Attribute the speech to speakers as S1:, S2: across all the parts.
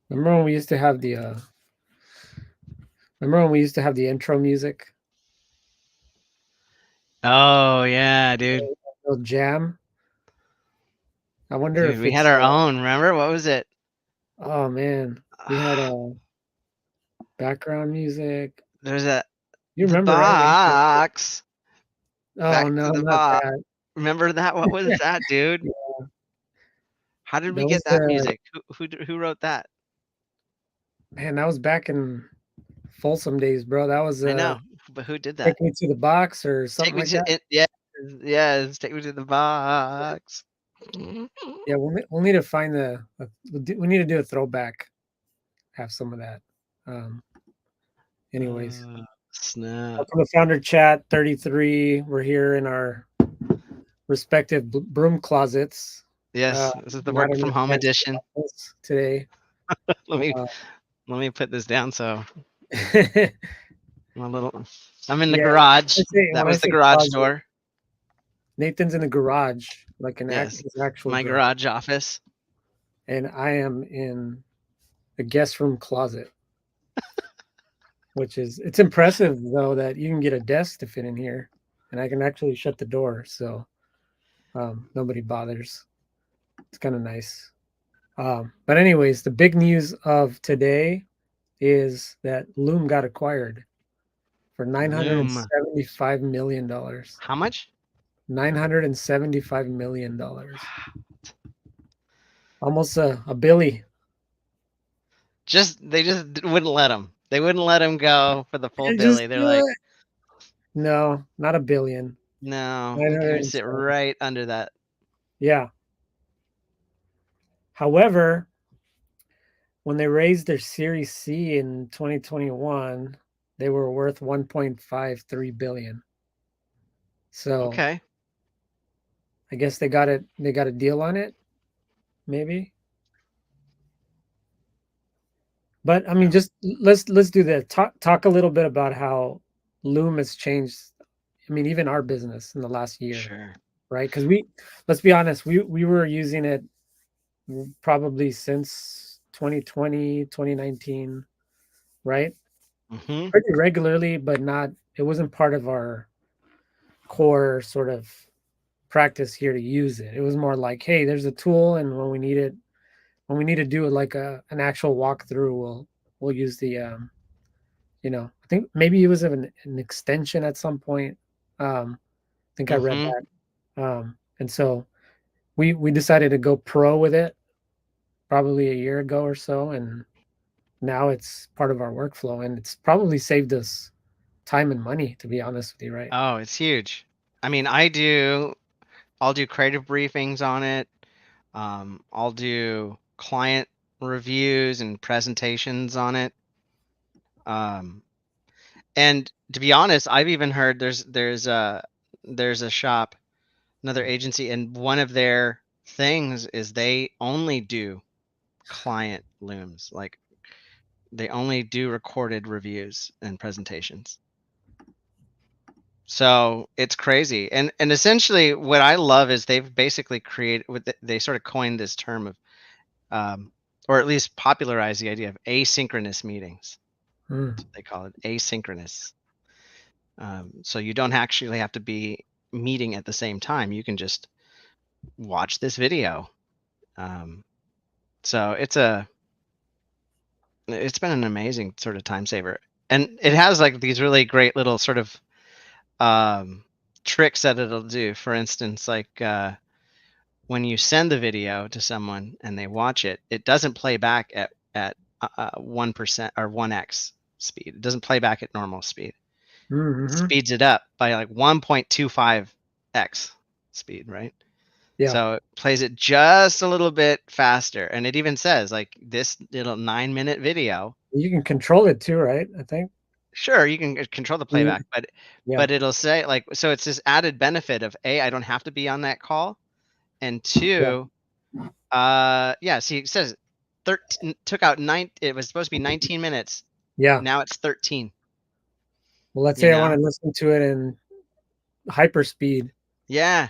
S1: Remember when we used to have the intro music?
S2: Oh yeah, dude.
S1: The jam. I wonder
S2: Dude,
S1: if
S2: we had
S1: it's
S2: our own. Remember what was it?
S1: oh man. We had background music.
S2: There's a
S1: You
S2: the
S1: remember, right?
S2: box.
S1: Oh
S2: Back
S1: no,
S2: to the
S1: not
S2: box.
S1: that.
S2: Remember that? What was that, dude?
S1: Yeah,
S2: How did we
S1: that
S2: get
S1: was
S2: that music? Who wrote that?
S1: that was back in Folsom days, bro. That was
S2: I know, but who did that?
S1: Take Me to the Box or
S2: Take
S1: something
S2: me
S1: like
S2: to
S1: that.
S2: it. Yeah, yes. Take me to the box.
S1: Yeah, we'll need to find we need to do a throwback. Have some of that. Um, anyways,
S2: Snap.
S1: welcome to Founder Chat 33. We're here in our respective broom closets.
S2: Yes, this is the
S1: We had
S2: work
S1: a
S2: from
S1: new
S2: home
S1: fancy
S2: edition.
S1: office today.
S2: Let me
S1: Uh,
S2: let me put this down so my little. I'm in the
S1: yeah,
S2: garage. That
S1: when I
S2: was the
S1: say
S2: garage
S1: closet,
S2: door.
S1: Nathan's in the garage, like
S2: Yes,
S1: his actual
S2: my
S1: garage,
S2: garage office.
S1: and I am in the guest room closet, which is it's impressive though that you can get a desk to fit in here, and I can actually shut the door, so nobody bothers. It's kind of nice. But anyways, the big news of today is that Loom got acquired for
S2: Loom.
S1: $975 million.
S2: How much?
S1: $975 million. Almost a Billy.
S2: They just wouldn't let him. They wouldn't let him go for the full
S1: Just
S2: Billy. They're
S1: do
S2: like,
S1: it. No, not a billion.
S2: no, he's gonna sit
S1: 907.
S2: right under that.
S1: Yeah. However, when they raised their Series C in 2021, they were worth 1.53 billion. So
S2: Okay,
S1: I guess they got a deal on it, maybe. But I mean,
S2: yeah,
S1: just let's do that. Talk a little bit about how Loom has changed. I mean, even our business in the last year,
S2: sure.
S1: right? Because let's be honest, we were using it probably since 2020, 2019, right?
S2: Mm-hmm.
S1: Pretty regularly, but not. It wasn't part of our core sort of practice here to use it. It was more like, hey, there's a tool, and when we need to do it like an actual walkthrough, we'll use I think maybe it was an extension at some point. I think I read
S2: Mm-hmm.
S1: that. And so we decided to go pro with it probably a year ago or so, and now it's part of our workflow, and it's probably saved us time and money, to be honest with you, right?
S2: Oh, it's huge. I mean, I'll do creative briefings on it. I'll do client reviews and presentations on it. Um, and to be honest, I've even heard there's a shop, another agency, and one of their things is they only do client looms. Like they only do recorded reviews and presentations. So it's crazy. And essentially what I love is they've basically created they sort of coined this term of or at least popularized the idea of asynchronous meetings.
S1: Mm.
S2: They call it asynchronous. So you don't actually have to be meeting at the same time. You can just watch this video. Um, so it's been an amazing sort of time saver, and it has like these really great little sort of um, tricks that it'll do. For instance, like when you send the video to someone and they watch it, it doesn't play back at 1% or 1x speed. It doesn't play back at normal speed. It
S1: Mm-hmm.
S2: speeds it up by like 1.25x speed, right?
S1: Yeah,
S2: So it plays it just a little bit faster. And it even says like this little 9-minute video.
S1: you can control it too, right? I think.
S2: Sure, you can control the
S1: Mm,
S2: playback, but
S1: yeah,
S2: it'll say like so it's this added benefit of A, I don't have to be on that call, and
S1: yeah,
S2: two, yeah, see it says 13 took out 9 it was supposed to be 19 minutes.
S1: yeah.
S2: Now it's 13,
S1: Well, let's
S2: you
S1: say I want
S2: know?
S1: to listen to it in hyper speed,
S2: Yeah.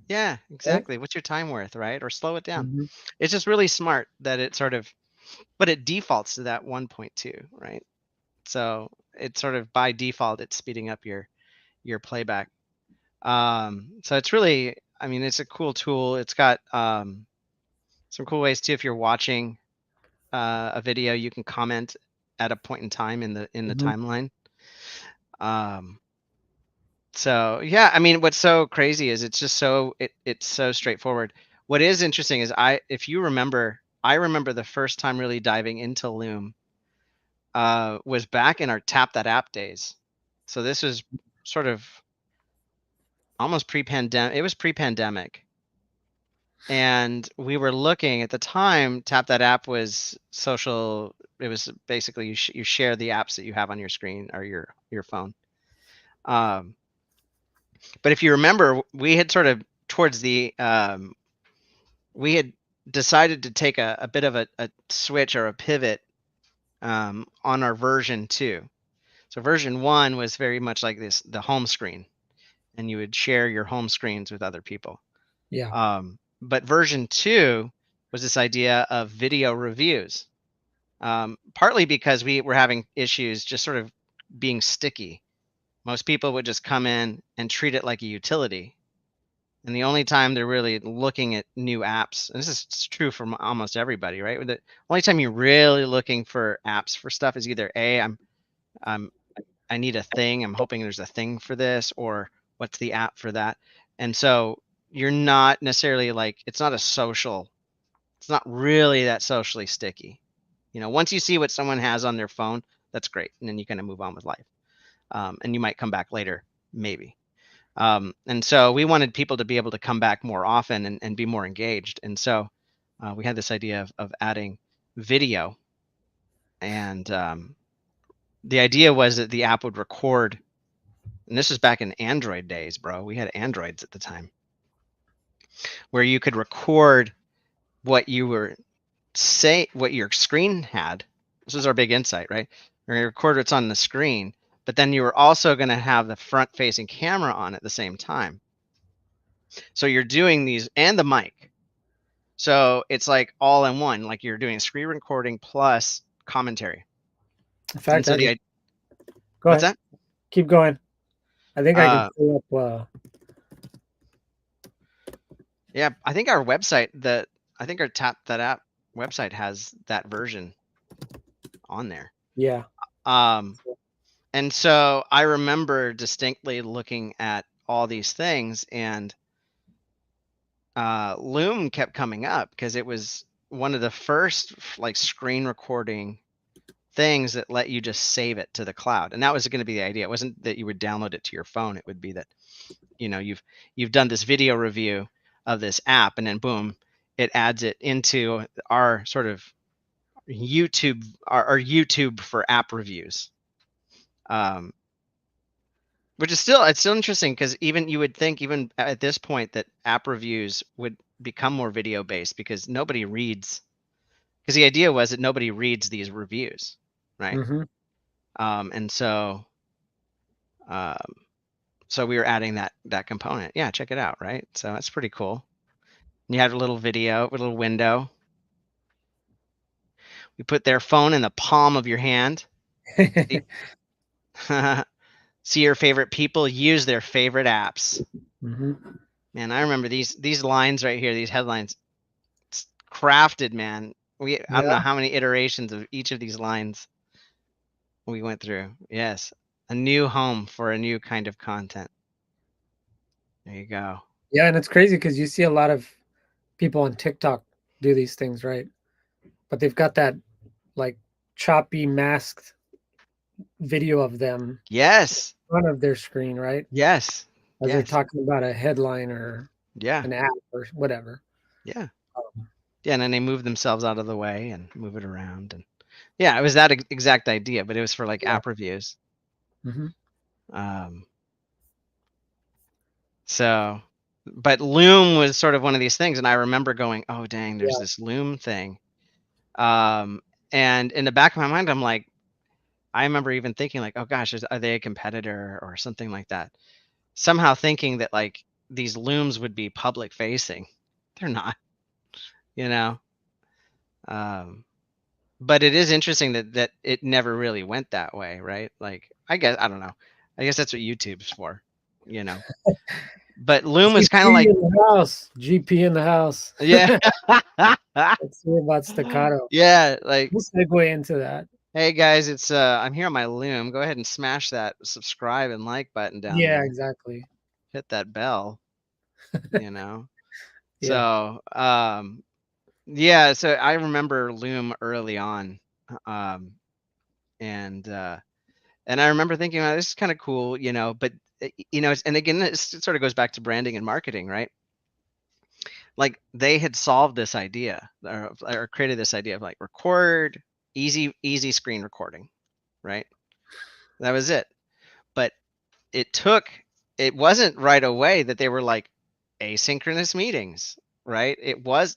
S2: Yeah,
S1: right?
S2: exactly. What's your time worth, right? Or slow it down.
S1: Mhm.
S2: It's just really smart that it sort of but it defaults to that 1.2, right? So it's sort of by default, it's speeding up your playback. So it's really, I mean, it's a cool tool. It's got some cool ways too. If you're watching a video, you can comment at a point in time in the
S1: Mhm.
S2: timeline. Um, so yeah, I mean, what's so crazy is it's just it's so straightforward. What is interesting is if you remember, I remember the first time really diving into Loom was back in our Tap That App days. So this was sort of almost pre-pandemic. It was pre-pandemic. And we were looking at the time, Tap That App was social. It was basically you share the apps that you have on your screen or your phone. Um, but if you remember, we had sort of towards the we had decided to take a bit of a switch or a pivot on our version 2. So version 1 was very much like this, the home screen, and you would share your home screens with other people.
S1: Yeah.
S2: But version 2 was this idea of video reviews, partly because we were having issues just sort of being sticky. Most people would just come in and treat it like a utility. And the only time they're really looking at new apps, and this is true for almost everybody, right? The only time you're really looking for apps for stuff is either A, I'm I need a thing. I'm hoping there's a thing for this, or what's the app for that? And so you're not necessarily like, it's not a social, it's not really that socially sticky. You know, once you see what someone has on their phone, that's great. And then you kind of move on with life. And you might come back later, maybe. And so we wanted people to be able to come back more often and be more engaged. And so we had this idea of adding video. And the idea was that the app would record, and this was back in Android days, bro. We had Androids at the time, where you could record what you were what your screen had. This was our big insight, right? We're going to record what's on the screen, but then you were also going to have the front facing camera on at the same time. So you're doing these and the mic. So it's like all in one, like you're doing screen recording plus commentary.
S1: In
S2: And
S1: fact,
S2: so
S1: I could go
S2: what's
S1: ahead.
S2: that?
S1: Keep going. I think I could
S2: Uh,
S1: pull up.
S2: yeah, I think our website, I think our Tap That App website has that version on there.
S1: Yeah.
S2: Um, and so I remember distinctly looking at all these things, and Loom kept coming up because it was one of the first like screen recording things that let you just save it to the cloud. And that was going to be the idea. It wasn't that you would download it to your phone. It would be that, you know, you've done this video review of this app, and then boom, it adds it into our sort of YouTube, our YouTube for app reviews. Um, which is still, it's still interesting because even you would think even at this point that app reviews would become more video based because nobody reads, because the idea was that nobody reads these reviews, right?
S1: Mm-hmm.
S2: And um, so we were adding that component. Yeah, check it out, right? So that's pretty cool. And you had a little video, a little window. We put their phone in the palm of your hand. See, see your favorite people use their favorite apps.
S1: Mm-hmm.
S2: Man, I remember these lines right here, these headlines. It's crafted, man. I don't know
S1: Yeah.
S2: how many iterations of each of these lines we went through. Yes, a new home for a new kind of content. There you go.
S1: Yeah, and it's crazy because you see a lot of people on TikTok do these things, right? But they've got that like choppy masked video of them
S2: Yes,
S1: in front of their screen, right?
S2: yes,
S1: As they're
S2: yes.
S1: talking about a headline or
S2: Yeah,
S1: an app or whatever.
S2: yeah,
S1: Um,
S2: yeah. And then they move themselves out of the way and move it around, and yeah, it was that exact idea, but it was for like
S1: yeah.
S2: app reviews.
S1: Hmm.
S2: Um, so, but Loom was sort of one of these things, and I remember going, "Oh, dang, there's
S1: Yeah.
S2: this Loom thing." Um, and in the back of my mind, I'm like, I remember even thinking like, "Oh gosh, are they a competitor or something like that?" Somehow thinking that like these looms would be public facing. They're not, you know. Um, But it is interesting that it never really went that way, right? Like, I guess I don't know. I guess that's what YouTube's for, you know. But Loom was kind of
S1: GP
S2: like,
S1: in the house. GP in the house.
S2: yeah,
S1: Let's see about staccato.
S2: yeah, like,
S1: We'll segue into that.
S2: hey guys, it's I'm here on my Loom. Go ahead and smash that subscribe and like button down
S1: Yeah,
S2: there.
S1: exactly.
S2: Hit that bell, you know.
S1: Yeah.
S2: So, yeah, so I remember Loom early on. Um, and and I remember thinking, oh, this is kind of cool, you know, but you know, and again, it sort of goes back to branding and marketing, right? Like they had solved this idea or created this idea of like record easy screen recording, right? That was it. But it took it wasn't right away that they were like asynchronous meetings, right?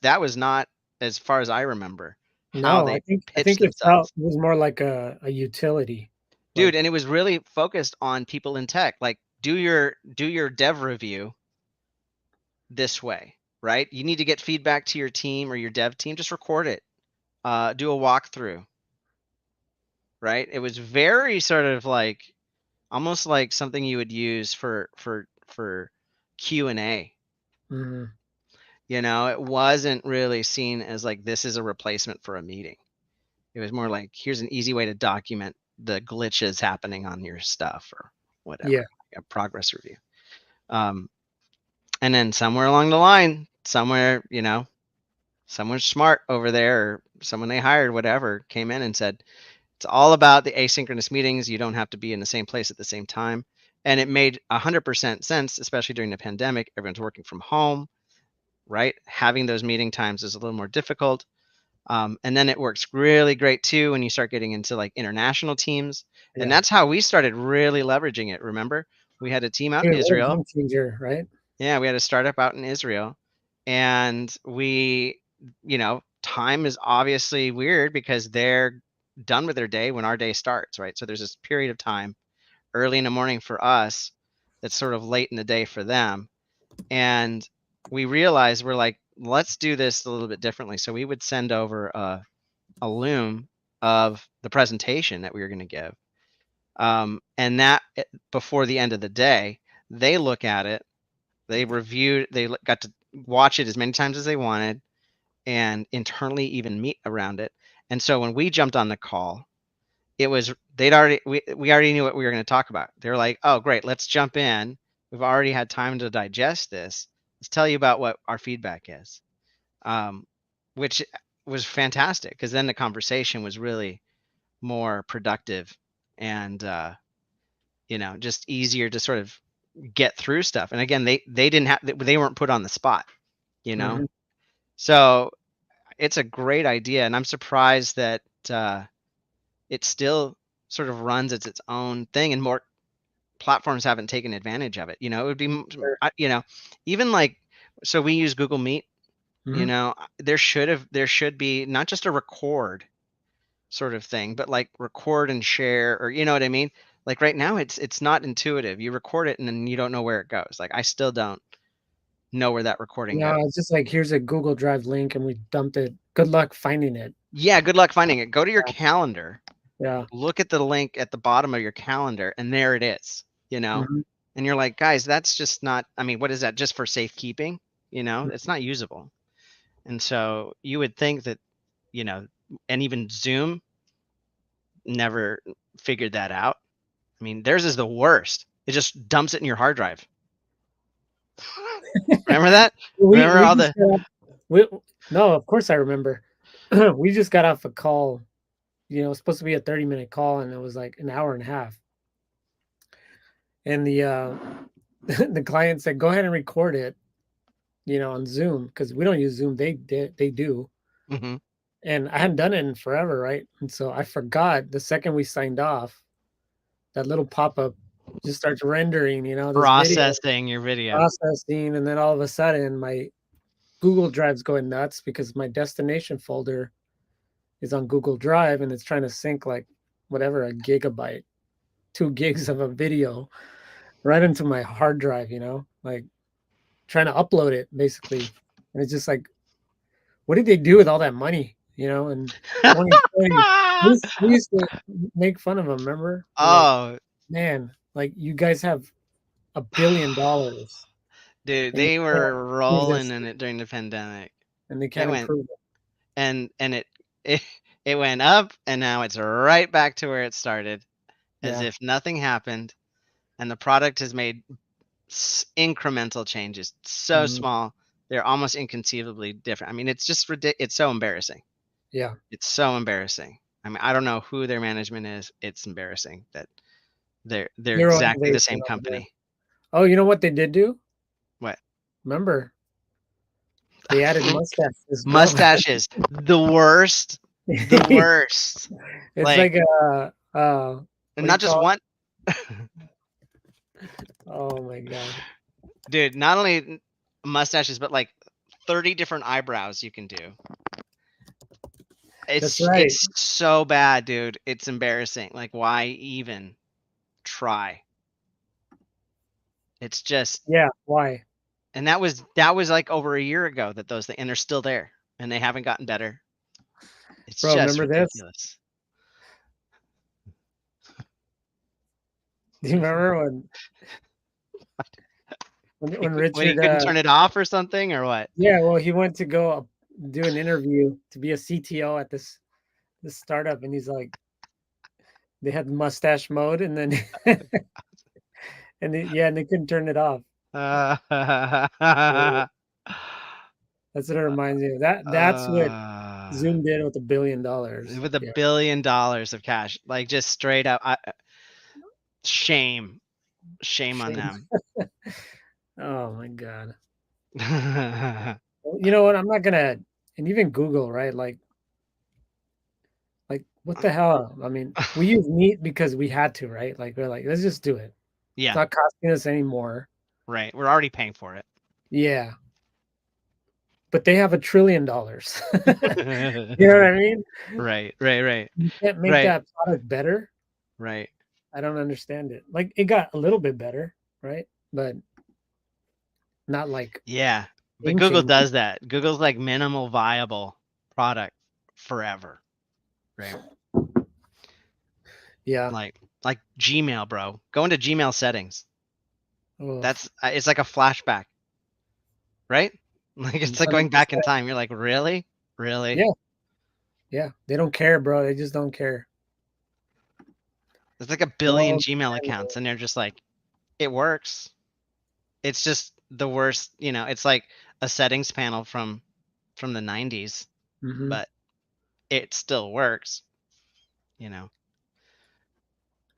S2: That was not, as far as I remember, how
S1: No,
S2: they
S1: I
S2: pitched
S1: think it felt
S2: themselves.
S1: it was more like a utility.
S2: Dude,
S1: Like,
S2: and it was really focused on people in tech. Like do your dev review this way, right? You need to get feedback to your team or your dev team, just record it. Do a walkthrough, right? It was very sort of like almost like something you would use for Q&A.
S1: mhm,
S2: You know, it wasn't really seen as like this is a replacement for a meeting. It was more like here's an easy way to document the glitches happening on your stuff or
S1: yeah,
S2: whatever, a progress review. Um, and then somewhere along the line, somewhere, you know, someone smart over there or someone they hired, whatever, came in and said, it's all about the asynchronous meetings. You don't have to be in the same place at the same time. And it made 100% sense, especially during the pandemic. Everyone's working from home, right? Having those meeting times is a little more difficult. And then it works really great too when you start getting into like international teams. And
S1: yeah.
S2: that's how we started really leveraging it. Remember, we had a team out in
S1: Dude, what a
S2: Israel.
S1: game changer, right?
S2: Yeah, we had a startup out in Israel. And we, you know, time is obviously weird because they're done with their day when our day starts, right? So there's this period of time early in the morning for us that's sort of late in the day for them. And we realized we're like, let's do this a little bit differently. So we would send over a Loom of the presentation that we were going to give. And that before the end of the day, they look at it, they reviewed, they got to watch it as many times as they wanted and internally even meet around it. And so when we jumped on the call, it was we already knew what we were going to talk about. They're like, "Oh, great, let's jump in. We've already had time to digest this. Let's tell you about what our feedback is." Which was fantastic because then the conversation was really more productive and you know, just easier to sort of get through stuff. And again, they didn't have they weren't put on the spot, you know.
S1: Mhm.
S2: So it's a great idea, and I'm surprised that it still sort of runs as its own thing, and more platforms haven't taken advantage of it. You know, it would be,
S1: Sure.
S2: you know, even like, so we use Google Meet. You
S1: Mhm.
S2: know, there should be not just a record sort of thing, but like record and share, or you know what I mean. Like right now, it's not intuitive. You record it and then you don't know where it goes. Like I still don't know where that recording
S1: No,
S2: goes.
S1: it's just like, here's a Google Drive link and we dumped it. Good luck finding it.
S2: Yeah, good luck finding it. Go to your calendar,
S1: Yeah.
S2: look at the link at the bottom of your calendar, and there it is, you know?
S1: Mhm.
S2: And you're like, guys, that's just not, I mean, what is that? Just for safekeeping? You know, it's not usable. And so you would think that, you know, and even Zoom never figured that out. I mean, theirs is the worst. It just dumps it in your hard drive. Remember that? Remember
S1: We
S2: all
S1: just
S2: the,
S1: got we no, of course I remember. We just got off a call. It was supposed to be a 30-minute call and it was like an hour and a half. And the the client said, "Go ahead and record it, on Zoom because we don't use Zoom. They do."
S2: mhm,
S1: And I hadn't done it in forever, right? And so I forgot the second we signed off, that little pop-up just starts rendering, this video
S2: processing your video.
S1: processing, and then all of a sudden my Google Drive's going nuts because my destination folder is on Google Drive and it's trying to sync like whatever, a gigabyte, 2 gigs of a video right into my hard drive, like trying to upload it basically. And it's just like, what did they do with all that money? you know, in 2020. We used to make fun of them, remember? We're like,
S2: Oh,
S1: man, like you guys have $1 billion
S2: dude,
S1: and you
S2: they
S1: can't
S2: were
S1: prove
S2: rolling
S1: this,
S2: in it during the pandemic.
S1: and they
S2: It
S1: can't
S2: went
S1: improve it.
S2: and it it went up and now it's right back to where it started as
S1: Yeah.
S2: if nothing happened and the product has made incremental changes so
S1: Mhm.
S2: small they're almost inconceivably different. I mean, it's just it's so embarrassing.
S1: Yeah.
S2: It's so embarrassing. I mean, I don't know who their management is. It's embarrassing that they're
S1: Zero
S2: exactly the
S1: innovation
S2: same
S1: over there.
S2: company.
S1: Oh, you know what they did do?
S2: What?
S1: Remember, they added mustaches, bro.
S2: Mustaches, the worst, the worst.
S1: It's
S2: Like,
S1: like
S2: and
S1: what do you
S2: not just
S1: call
S2: one.
S1: it? Oh my god.
S2: Dude, not only mustaches, but like 30 different eyebrows you can do.
S1: That's
S2: It's
S1: right.
S2: it's so bad, dude. It's embarrassing. Like, why even try? It's just,
S1: Yeah. Why?
S2: and that was like over a year ago that those things, and they're still there, and they haven't gotten better. It's
S1: Bro,
S2: just
S1: remember this?
S2: ridiculous.
S1: Do you remember when
S2: When he
S1: Richard
S2: couldn't turn it off or something, or what?
S1: yeah, well, he went to go do an interview to be a CTO at this startup, and he's like, they had mustache mode, and then and they couldn't turn it off. So
S2: uh,
S1: that's what it reminds me of. That's what Zoom did with $1 billion.
S2: with a
S1: Yeah,
S2: $1 billion of cash, like just straight up, shame, shame on
S1: shame.
S2: them.
S1: Oh my god. Well, you know what? I'm not gonna, and even Google, right? Like what the hell? I mean, we use Meet because we had to, right? Like we're like, let's just do it. It's
S2: Yeah,
S1: not costing us anymore.
S2: right. We're already paying for it.
S1: Yeah, but they have $1 trillion. You know what I mean?
S2: Right, right, right,
S1: You can't make
S2: right,
S1: that product better.
S2: right.
S1: I don't understand it. Like it got a little bit better, right? But not like
S2: Yeah, but
S1: game
S2: Google
S1: changing.
S2: does that. Google's like minimal viable product forever, right?
S1: Yeah.
S2: Like Gmail, bro. Go into Gmail settings.
S1: Oh,
S2: That's it's like a flashback, right? Like it's like going back in
S1: 100%.
S2: time. You're like, really, really?
S1: Yeah. Yeah. They don't care, bro. They just don't care.
S2: There's like a billion
S1: No,
S2: Gmail accounts, and they're just like, it works. It's just the worst. It's like a settings panel from the 90s,
S1: mm-hmm.
S2: but it still works. You know.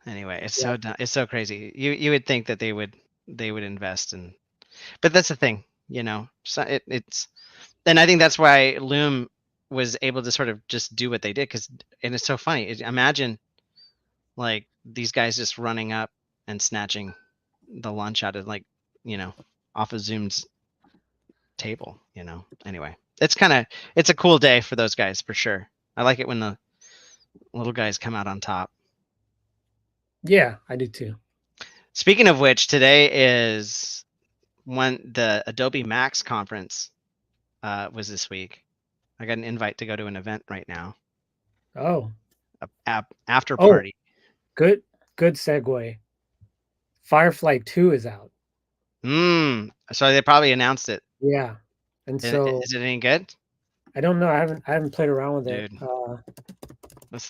S2: Anyway, it's
S1: Yeah.
S2: so it's so crazy. You would think that they would invest in, but that's the thing. So it's and I think that's why Loom was able to sort of just do what they did and it's so funny. Imagine like these guys just running up and snatching the lunch out of you know off of Zoom's table. Anyway, it's a cool day for those guys for sure. I like it when the little guys come out on top.
S1: Yeah, I do too.
S2: Speaking of which, today is when the Adobe Max conference was this week. I got an invite to go to an event right now,
S1: Oh.
S2: a after
S1: Oh,
S2: party.
S1: good segue. Firefly 2 is out.
S2: So they probably announced it.
S1: Yeah. And so
S2: Is it any good,
S1: I don't know. I haven't played around with it.
S2: dude?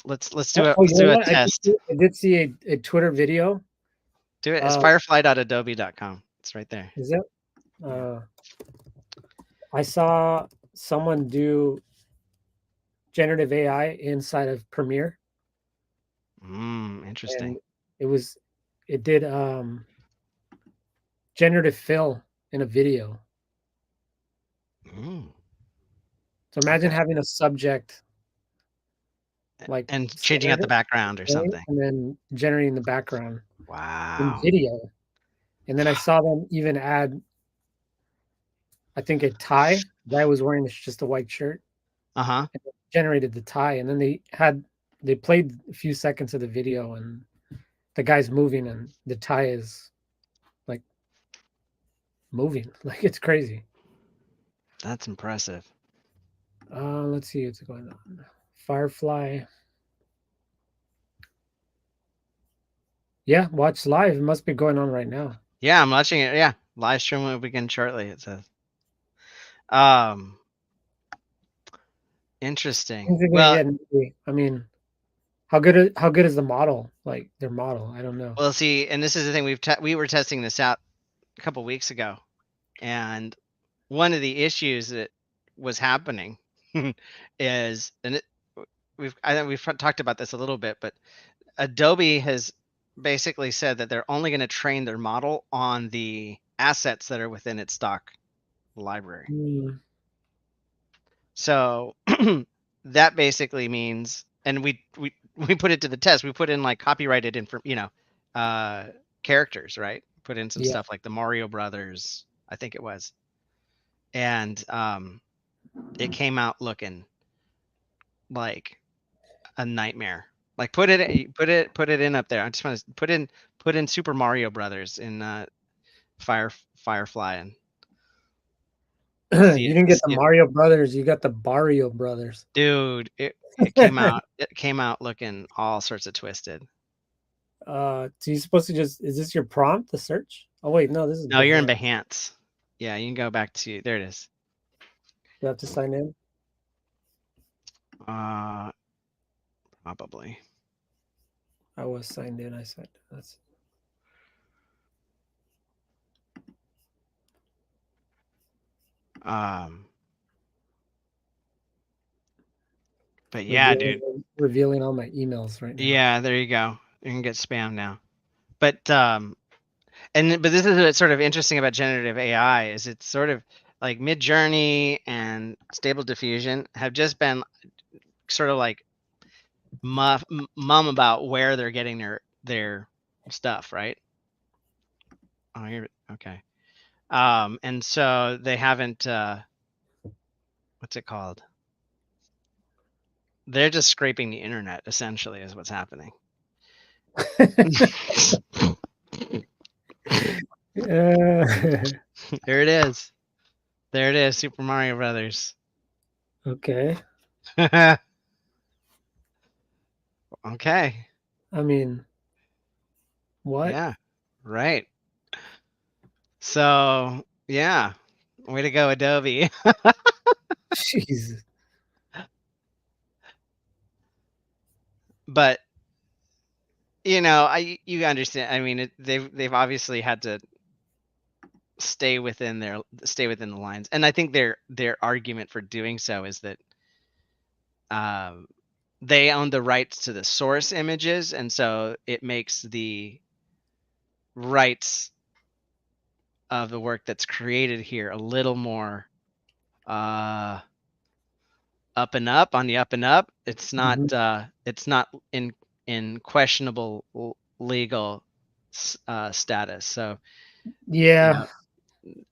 S2: Let's do
S1: Oh,
S2: it.
S1: oh,
S2: Let's
S1: you know
S2: do a
S1: what?
S2: test.
S1: I did see a Twitter video.
S2: Do it. It's
S1: Uh,
S2: firefly.adobe.com. It's right there.
S1: is it?
S2: Yeah.
S1: Uh, I saw someone do generative AI inside of Premiere, and
S2: Interesting.
S1: it was it did generative fill in a video.
S2: Mm,
S1: So imagine
S2: okay.
S1: having a subject like
S2: And changing out
S1: centered
S2: the background or
S1: right,
S2: something.
S1: and then generating the background in
S2: Wow.
S1: video. And then I saw them even add, I think, a tie. The guy was wearing just a white shirt,
S2: Uh-huh.
S1: and it generated the tie. And then they played a few seconds of the video, and the guy's moving, and the tie is like moving. Like it's crazy.
S2: That's impressive.
S1: Let's see what's going on. Firefly. Yeah, watch live. It must be going on right now.
S2: Yeah, I'm watching it. Yeah, live stream will begin shortly. It says. Um, interesting. Well,
S1: Yeah, maybe. I mean, how good is the model? Like their model? I don't know.
S2: well, see, and this is the thing we were testing this out a couple weeks ago, and one of the issues that was happening is, and I think we've talked about this a little bit, but Adobe has basically said that they're only going to train their model on the assets that are within its stock library.
S1: Hmm.
S2: So that basically means, and we put it to the test. We put in like copyrighted uh, characters, right? Put in some
S1: Yeah.
S2: stuff like the Mario Brothers, I think it was, and it came out looking like a nightmare. Like put it in up there. I just want to put in Super Mario Brothers in Firefly and
S1: You didn't get the
S2: see it.
S1: Mario Brothers. You got the Barrio Brothers.
S2: Dude, it came out looking all sorts of twisted.
S1: So you're supposed to just, is this your prompt, the search? Oh wait, no, this is
S2: No, you're in
S1: Behance.
S2: Behance. Yeah, you can go back to there. It is.
S1: You have to sign in.
S2: Uh, Probably.
S1: I was signed in. I said that's
S2: Um, but yeah, dude.
S1: revealing all my emails right now.
S2: Yeah, there you go. You can get spam now. But but this is what's sort of interesting about generative AI is it's sort of like Mid-Journey and Stable Diffusion have just been sort of like mum about where they're getting their stuff, right? Oh, here, okay. And so they haven't what's it called? They're just scraping the internet essentially is what's happening. There it is. There it is, Super Mario Brothers.
S1: Okay.
S2: Okay.
S1: I mean, what?
S2: Yeah. Right. So, yeah. Way to go, Adobe.
S1: Jeez.
S2: But you understand. I mean, they've obviously had to stay within the lines, and I think their argument for doing so is that um, they own the rights to the source images, and so it makes the rights of the work that's created here a little more up and up on the up and up. It's not
S1: Mhm.
S2: in questionable legal status. So you
S1: Yeah.
S2: know,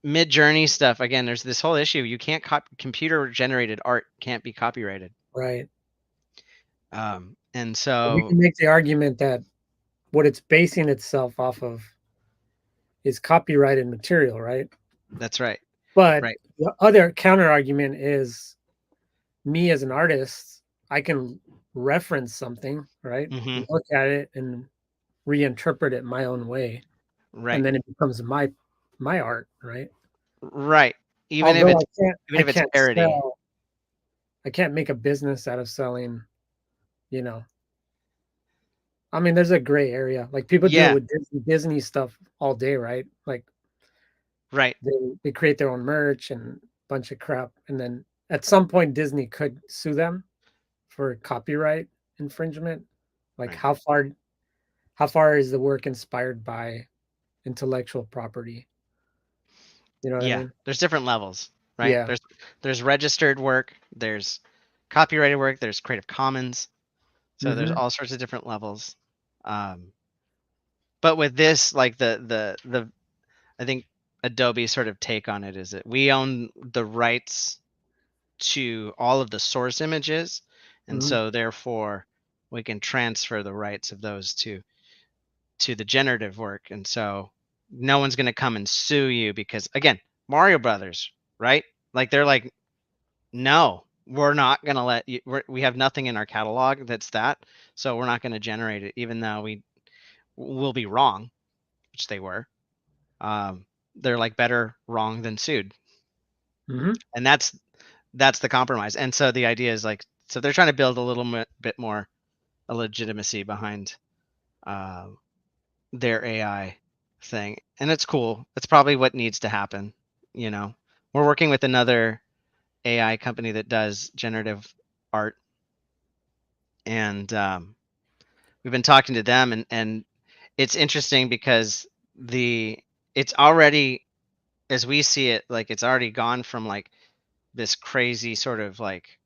S2: Mid-Journey stuff again. There's this whole issue. You can't computer generated art can't be copyrighted.
S1: Right.
S2: And
S1: We
S2: so
S1: can make the argument that what it's basing itself off of is copyrighted material, right?
S2: that's right,
S1: But
S2: right.
S1: the other counter argument is me as an artist, I can reference something, right?
S2: Hmm.
S1: Look at it and reinterpret it my own way, and
S2: Right,
S1: then it becomes my art, right?
S2: right. Even if
S1: Although
S2: it's even
S1: I
S2: if it's
S1: can't
S2: parody,
S1: sell, I can't make a business out of selling, you know. I mean, there's a gray area. Like people do it
S2: yeah,
S1: with Disney stuff all day, right? Like
S2: right,
S1: they create their own merch and bunch of crap, and then at some point Disney could sue them for copyright infringement. Like
S2: right.
S1: how far is the work inspired by intellectual property? You know what I
S2: Yeah,
S1: mean?
S2: there's different levels, right?
S1: Yeah.
S2: There's registered work, there's copyrighted work, there's Creative Commons. So there's
S1: Hmm.
S2: all sorts of different levels. Um, but with this, like the I think Adobe sort of take on it is that we own the rights to all of the source images, and
S1: Hmm.
S2: so therefore we can transfer the rights of those to the generative work, and so no one's going to come and sue you because again, Mario Brothers, right? Like they're like, no. we're not going to let you, we have nothing in our catalog that's that, so we're not going to generate it, even though we will be wrong, which they were. They're like better wrong than sued,
S1: Hmm.
S2: and that's the compromise. And so the idea is like, so they're trying to build a little bit more a legitimacy behind uh, their AI thing, and it's cool. It's probably what needs to happen. You know, we're working with another AI company that does generative art, and we've been talking to them, and it's interesting because the it's already, as we see it, like it's already gone from like this crazy sort of like,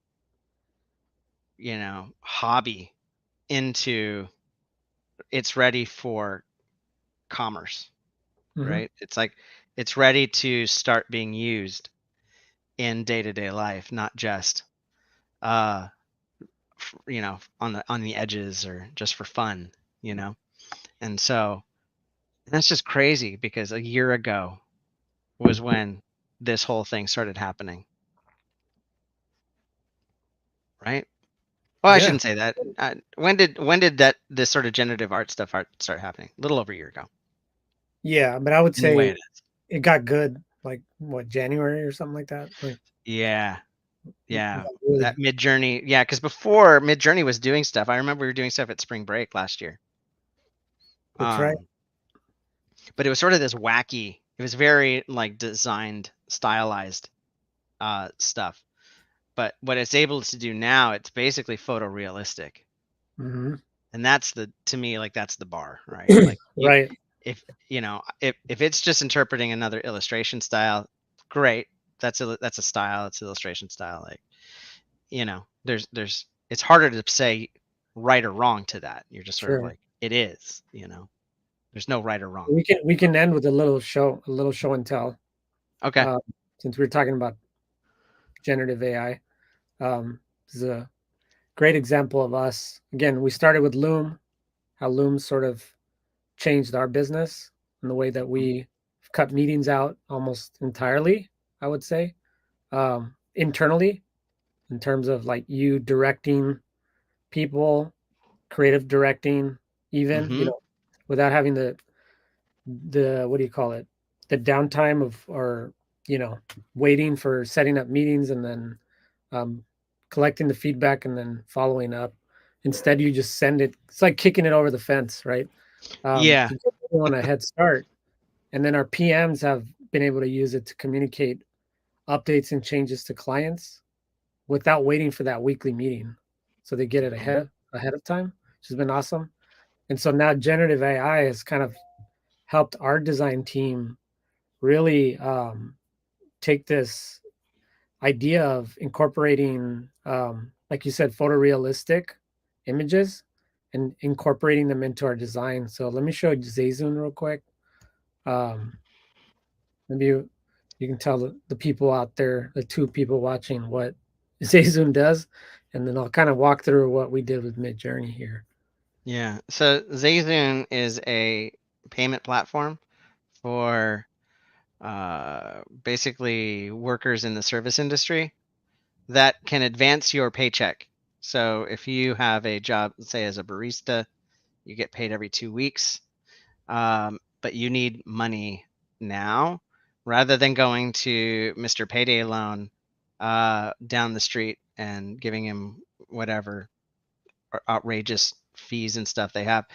S2: hobby into it's ready for commerce,
S1: Hmm.
S2: right? It's like it's ready to start being used in day-to-day life, not just uh on the edges or just for fun, you know. And so that's just crazy because a year ago was when this whole thing started happening, right? Well, I
S1: Yeah.
S2: shouldn't say that. When did that this sort of generative art start happening? A little over a year ago,
S1: Yeah. But I would
S2: in the way it
S1: say
S2: is.
S1: it got good like what, January or something like that. Like
S2: Yeah,
S1: it
S2: yeah.
S1: got
S2: That
S1: really,
S2: Mid Journey, yeah, because before Mid Journey was doing stuff. I remember we were doing stuff at spring break last year.
S1: that's right.
S2: Um, but it was sort of this wacky. It was very like designed, stylized stuff. But what it's able to do now, it's basically photorealistic.
S1: Hmm.
S2: And that's the to me, like that's the bar, right? Like you
S1: Right.
S2: if if it's just interpreting another illustration style, great. That's a style, it's illustration style. Like, there's it's harder to say right or wrong to that. You're just sort of
S1: Sure.
S2: like, it is. There's no right or wrong.
S1: We can end with a little show and tell.
S2: Okay.
S1: Uh, since we are talking about generative AI, this is a great example of us. Again, we started with Loom, how Loom sort of changed our business and the way that
S2: Mhm.
S1: we cut meetings out almost entirely, I would say, internally, in terms of like you directing people, creative directing, even,
S2: Mhm.
S1: without having the what do you call it, the downtime of, or you know waiting for setting up meetings and then um, collecting the feedback and then following up. Instead, you just send it. It's like kicking it over the fence, right?
S2: Yeah.
S1: To give everyone a head start. And then our PMs have been able to use it to communicate updates and changes to clients without waiting for that weekly meeting. So they get it
S2: Mhm.
S1: ahead of time, which has been awesome. And so now generative AI has kind of helped our design team really take this idea of incorporating, like you said, photorealistic images and incorporating them into our design. So let me show you Zayzun real quick. Um, Maybe you can tell the people out there, the two people watching, what Zayzun does, and then I'll kind of walk through what we did with Mid Journey here.
S2: Yeah. So Zayzoon is a payment platform for basically workers in the service industry that can advance your paycheck. So if you have a job, let's say as a barista, you get paid every 2 weeks, but you need money now, rather than going to Mr. Payday Loan down the street and giving him whatever outrageous fees and stuff they have.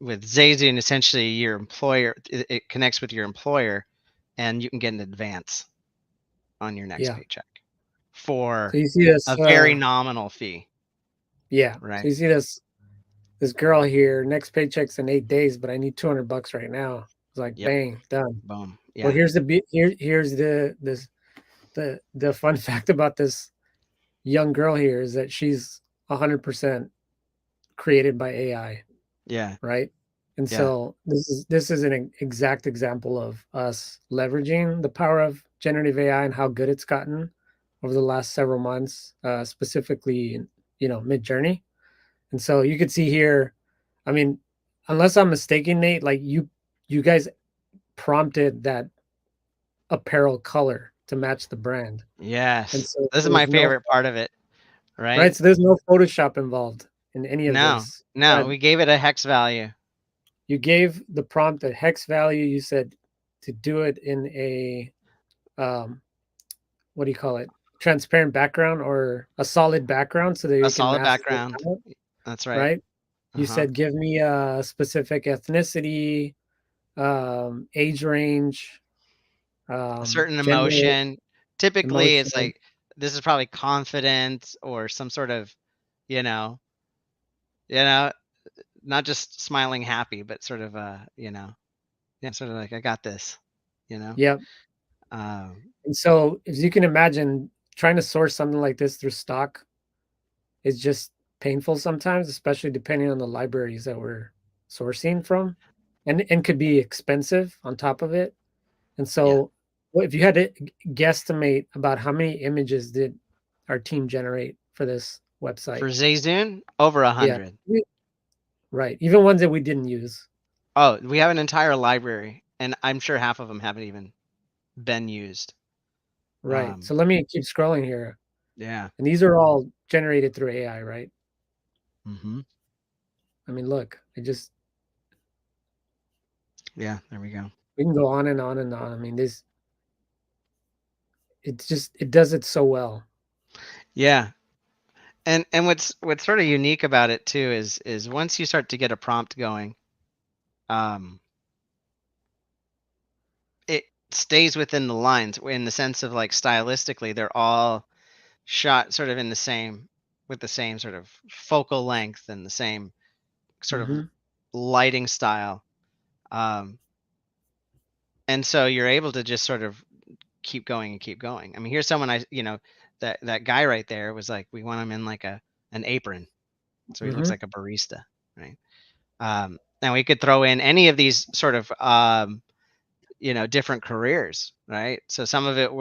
S2: With Zayzoon, essentially your employer, it connects with your employer, and you can get an advance on your next
S1: Yeah.
S2: paycheck
S1: So
S2: for
S1: you see this,
S2: a very nominal fee,
S1: yeah. So
S2: right?
S1: you see this girl here. Next paycheck's in 8 days, but I need $200 right now. It's like
S2: Yep.
S1: bang, done.
S2: Boom.
S1: Well,
S2: Yeah.
S1: here's the fun fact about this young girl here is that she's 100% created by AI,
S2: Yeah.
S1: right? And
S2: Yeah.
S1: so this is an exact example of us leveraging the power of generative AI and how good it's gotten over the last several months, specifically in, Mid Journey. And so you could see here, I mean, unless I'm mistaken, Nate, like you guys prompted that apparel color to match the brand. And
S2: Yes.
S1: so
S2: This is
S1: there
S2: my
S1: was no
S2: favorite part of it, right?
S1: right. So there's no Photoshop involved in any of
S2: No,
S1: this.
S2: no,
S1: But
S2: we gave it a hex value.
S1: you gave the prompt a hex value. You said to do it in a um, what do you call it? Transparent background or a solid background so that
S2: A
S1: we can
S2: solid
S1: mask it
S2: background.
S1: out,
S2: That's right.
S1: right? You
S2: Uh-huh.
S1: said give me a specific ethnicity, age range,
S2: A certain
S1: gender,
S2: emotion. Typically, it's
S1: emotion.
S2: like this is probably confident or some sort of, you know, you know, not just smiling happy, but sort of yeah, sort of like I got this, you know.
S1: Yep.
S2: Um,
S1: And so, as you can imagine, trying to source something like this through stock is just painful sometimes, especially depending on the libraries that we're sourcing from, and could be expensive on top of it. And
S2: yeah.
S1: so, if you had to guesstimate about how many images did our team generate for this website?
S2: For Zayzoon, over a
S1: Yeah,
S2: hundred.
S1: right. Even ones that we didn't use.
S2: Oh, we have an entire library, and I'm sure half of them haven't even been used.
S1: Right.
S2: Um,
S1: So let me keep scrolling here.
S2: yeah.
S1: And these are all generated through AI, right?
S2: Mm-hmm.
S1: I mean, look, I just
S2: Yeah. There we go.
S1: we can go on and on and on. I mean, this it's just it does it so well.
S2: Yeah. And what's sort of unique about it too is once you start to get a prompt going, um, it stays within the lines in the sense of like stylistically, they're all shot sort of in the same with the same sort of focal length and the same sort of
S1: Hmm.
S2: lighting style. Um, and so you're able to just sort of keep going and keep going. I mean, here's someone that guy right there was like, we want him in like an apron, so he looks
S1: Hmm.
S2: like a barista, right? And we could throw in any of these sort of different careers, right? So some of them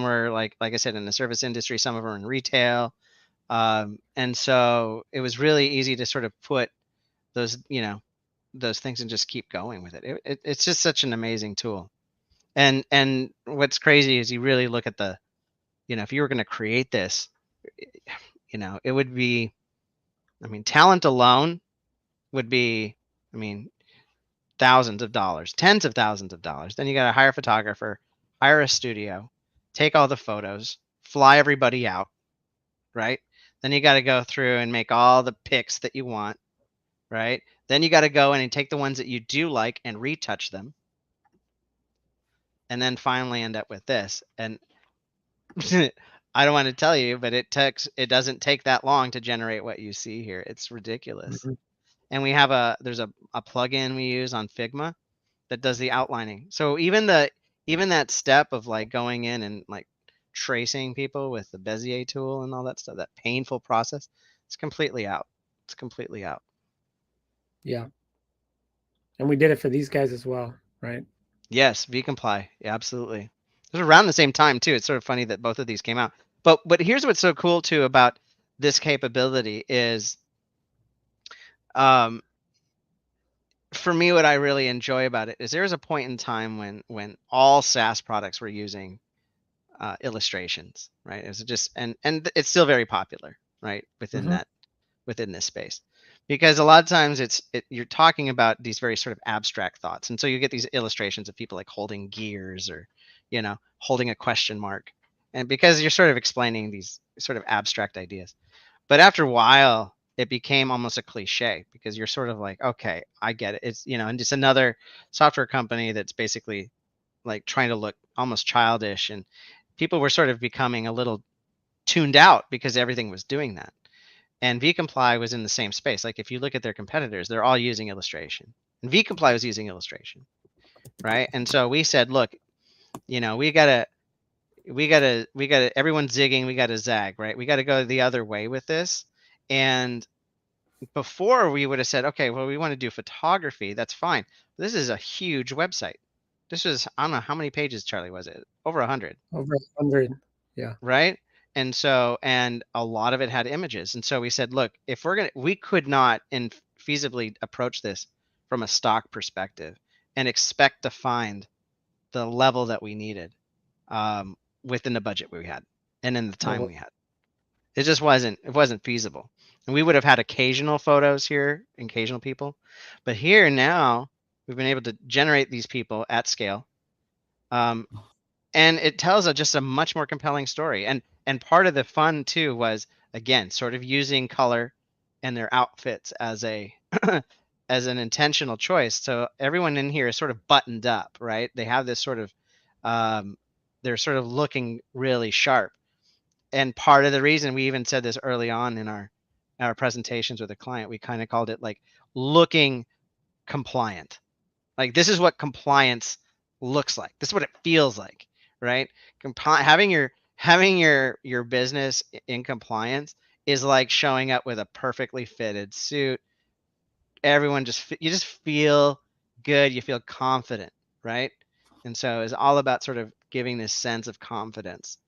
S2: were like I said in the service industry, some of them are in retail, and so it was really easy to sort of put those those things and just keep going with it. It's just such an amazing tool. And what's crazy is you really look at the if you were going to create this, it would be, I mean, talent alone would be, I mean, thousands of dollars, tens of thousands of dollars. Then you got to hire a photographer, hire a studio, take all the photos, fly everybody out, right? Then you got to go through and make all the pics that you want, right? Then you got to go in and take the ones that you do like and retouch them, and then finally end up with this. And I don't want to tell you, but it doesn't take that long to generate what you see here. It's ridiculous.
S1: Hmm.
S2: And there's a plugin we use on Figma that does the outlining. So even that step of like going in and like tracing people with the Bezier tool and all that stuff, that painful process, it's completely out. It's completely out.
S1: Yeah, and we did it for these guys as well, right?
S2: Yes, vComply. Yeah, absolutely. It was around the same time too. It's sort of funny that both of these came out. But here's what's so cool too about this capability is um for me what I really enjoy about it is there was a point in time when all SaaS products were using illustrations, right? It was just and it's still very popular, right,
S1: Hmm.
S2: within this space, because a lot of times you're talking about these very sort of abstract thoughts, and so you get these illustrations of people like holding gears or holding a question mark, and because you're sort of explaining these sort of abstract ideas, but after a while it became almost a cliche because you're sort of like, okay, I get it. It's and just another software company that's basically like trying to look almost childish, and people were sort of becoming a little tuned out because everything was doing that. And vComply was in the same space. Like if you look at their competitors, they're all using illustration. And vComply was using illustration, right? And so we said, look, we gotta everyone's zigging, we gotta zag, right? We gotta go the other way with this. And before we would have said, okay, well, we want to do photography, that's fine. This is a huge website. This was, I don't know how many pages, Charlie, was it? Over 100.
S1: Over 100. Yeah.
S2: Right? And so, and a lot of it had images. And so we said, look, if we could not feasibly approach this from a stock perspective and expect to find the level that we needed. within the budget we had and in the
S1: Oh,
S2: time we had. It just wasn't feasible. And we would have had occasional photos here, occasional people, but here now we've been able to generate these people at scale. Um, and it tells just a much more compelling story. And part of the fun too was, again, sort of using color and their outfits as a as an intentional choice. So everyone in here is sort of buttoned up, right? They have this sort of they're sort of looking really sharp. And part of the reason, we even said this early on in our presentations with a client, we kind of called it like looking compliant. Like, this is what compliance looks like. This is what it feels like, right? Having your business in compliance is like showing up with a perfectly fitted suit. Everyone you just feel good. You feel confident, right? And so it's all about sort of giving this sense of confidence.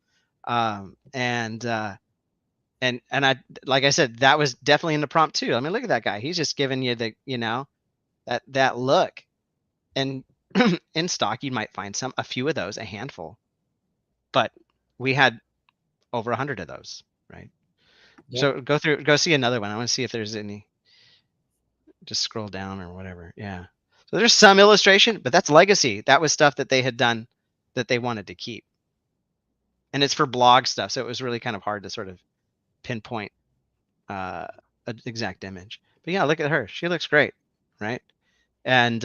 S2: And I, like I said, that was definitely in the prompt too. I mean, look at that guy. He's just giving you that look. And in stock, you might find a few of those, a handful, but we had over 100 of those, right?
S1: yeah.
S2: So go see another one. I want to see if there's any. Just scroll down or whatever. Yeah. So there's some illustration, but that's legacy. That was stuff that they had done that they wanted to keep, and it's for blog stuff. So it was really kind of hard to sort of pinpoint an exact image. But yeah, look at her. She looks great, right? And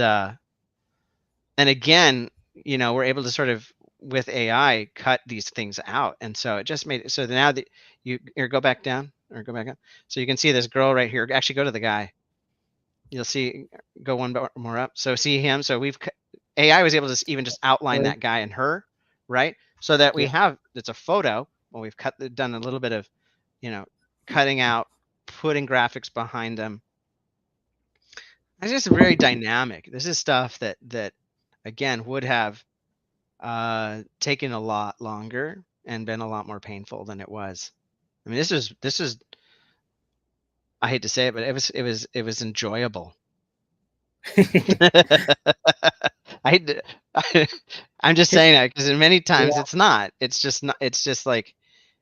S2: again, we're able to sort of, with AI, cut these things out. And so it just made it so that now that you go back down or go back up. So you can see this girl right here. Actually, go to the guy. You'll see, go one more up. So see him. So AI was able to even just outline that guy and her, right? So that we have, it's a photo. Well, we've done a little bit of, cutting out, putting graphics behind them. It's just very dynamic. This is stuff that again would have taken a lot longer and been a lot more painful than it was. I mean, this is I hate to say it, but it was enjoyable. I I'm just saying that because many times
S1: Yeah.
S2: it's not. It's just not. It's just like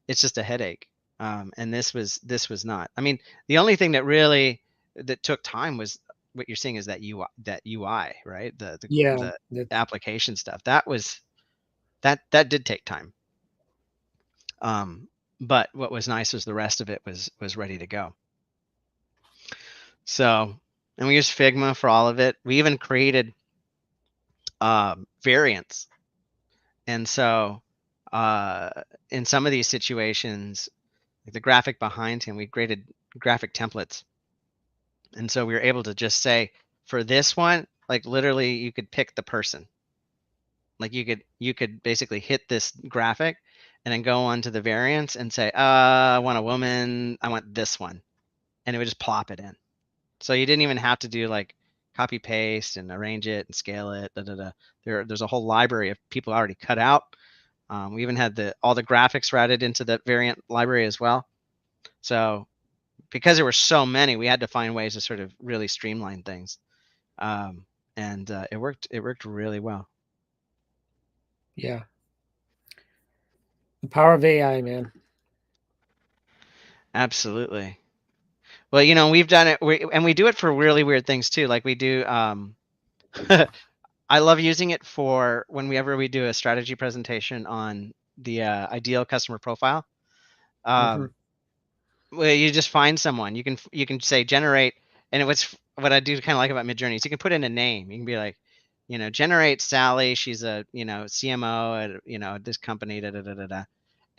S2: it's just a headache. And this was not. I mean, the only thing that took time was what you're seeing is that UI, right?
S1: Yeah.
S2: The application stuff. That did take time. But what was nice was the rest of it was ready to go. So, and we used Figma for all of it. We even created variants. And so, in some of these situations, like the graphic behind him, we created graphic templates. And so we were able to just say, for this one, like literally you could pick the person. Like you could basically hit this graphic and then go on to the variants and say, I want a woman, I want this one. And it would just plop it in. So you didn't even have to do like copy paste and arrange it and scale it. Da, da, da. There's a whole library of people already cut out. We even had all the graphics routed into the variant library as well. So because there were so many, we had to find ways to sort of really streamline things. And it worked. It worked really well.
S1: Yeah. The power of AI, man.
S2: Absolutely. Well, we've done it, and we do it for really weird things too. Like we do. I love using it for whenever we do a strategy presentation on the ideal customer profile.
S1: Hmm.
S2: Well, you just find someone. You can say generate, and what I do kind of like about Midjourney is you can put in a name. You can be like, generate Sally. She's a CMO at this company. Da da da da da.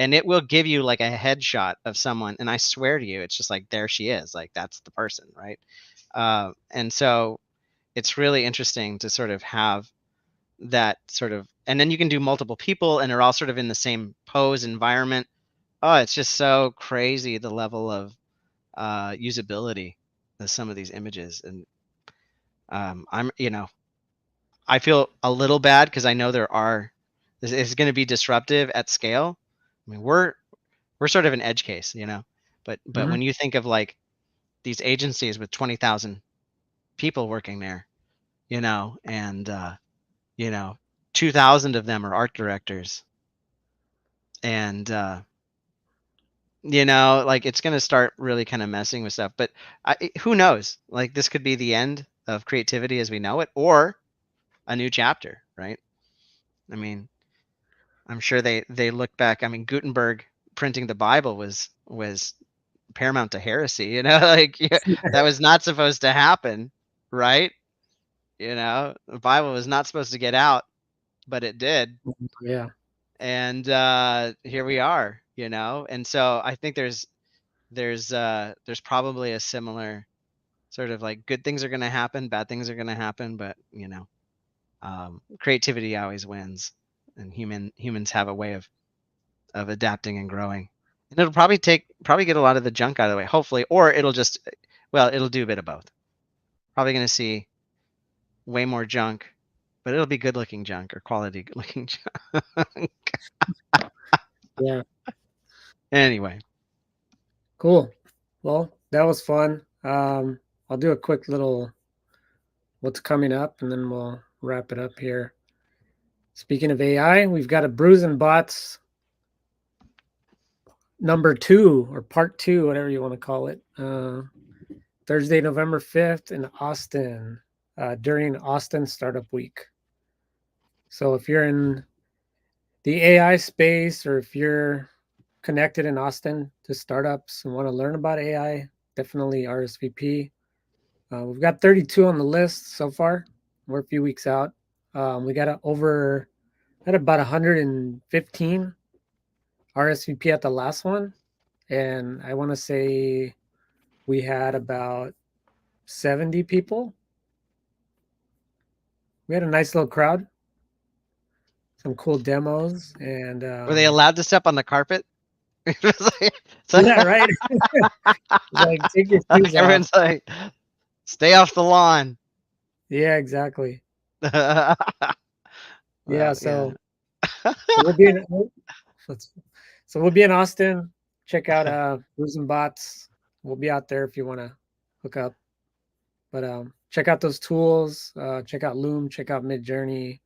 S2: And it will give you like a headshot of someone, and I swear to you, it's just like there she is. Like that's the person, right? And so it's really interesting to sort of have that sort of, and then you can do multiple people, and they're all sort of in the same pose environment. Oh, it's just so crazy the level of usability of some of these images. And I feel a little bad because I know this is going to be disruptive at scale. I mean, we're sort of an edge case, but
S1: Hmm.
S2: when you think of like these agencies with 20,000 people working there, and 2,000 of them are art directors. and you know, like it's going to start really kind of messing with stuff. But who knows? Like this could be the end of creativity as we know it, or a new chapter, right? I mean, I'm sure they look back. I mean, Gutenberg printing the Bible was paramount to heresy. You know, like that was not supposed to happen, right? You know, the Bible was not supposed to get out, but it did,
S1: Yeah.
S2: and here we are. You know, and so I think there's probably a similar sort of like good things are going to happen, bad things are going to happen, but you know, creativity always wins, and humans have a way of adapting and growing. And it'll probably get a lot of the junk out of the way, hopefully, or it'll just well, it'll do a bit of both. Probably going to see way more junk, but it'll be good looking junk or quality looking junk.
S1: Yeah.
S2: Anyway,
S1: Cool. Well, that was fun. I'll do a quick little what's coming up and then we'll wrap it up here. Speaking of AI, we've got a Bruising Bots number 2 or part 2, whatever you want to call it. Thursday, November 5th in Austin during Austin Startup Week. So if you're in the AI space or if you're connected in Austin to startups and want to learn about AI, definitely RSVP. We've got 32 on the list so far. We're a few weeks out. We got at about 115 RSVP at the last one, and I want to say we had about 70 people. We had a nice little crowd, some cool demos, and
S2: were they allowed to step on the carpet?
S1: yeah, right. Like take your
S2: Like
S1: shoes off.
S2: everyone's like, stay off the lawn.
S1: Yeah, exactly.
S2: Well,
S1: Yeah,
S2: yeah.
S1: so we'll be in let's so we'll be in Austin. Check out Brews and Bots. We'll be out there if you want to hook up. But check out those tools. Check out Loom. Check out Midjourney.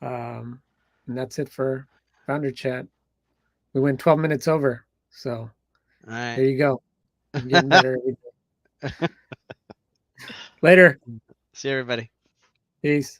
S1: And that's it for Founder Chat. We went 12 minutes over. So
S2: All right.
S1: there you go. I'm getting better. Later.
S2: See everybody.
S1: Peace.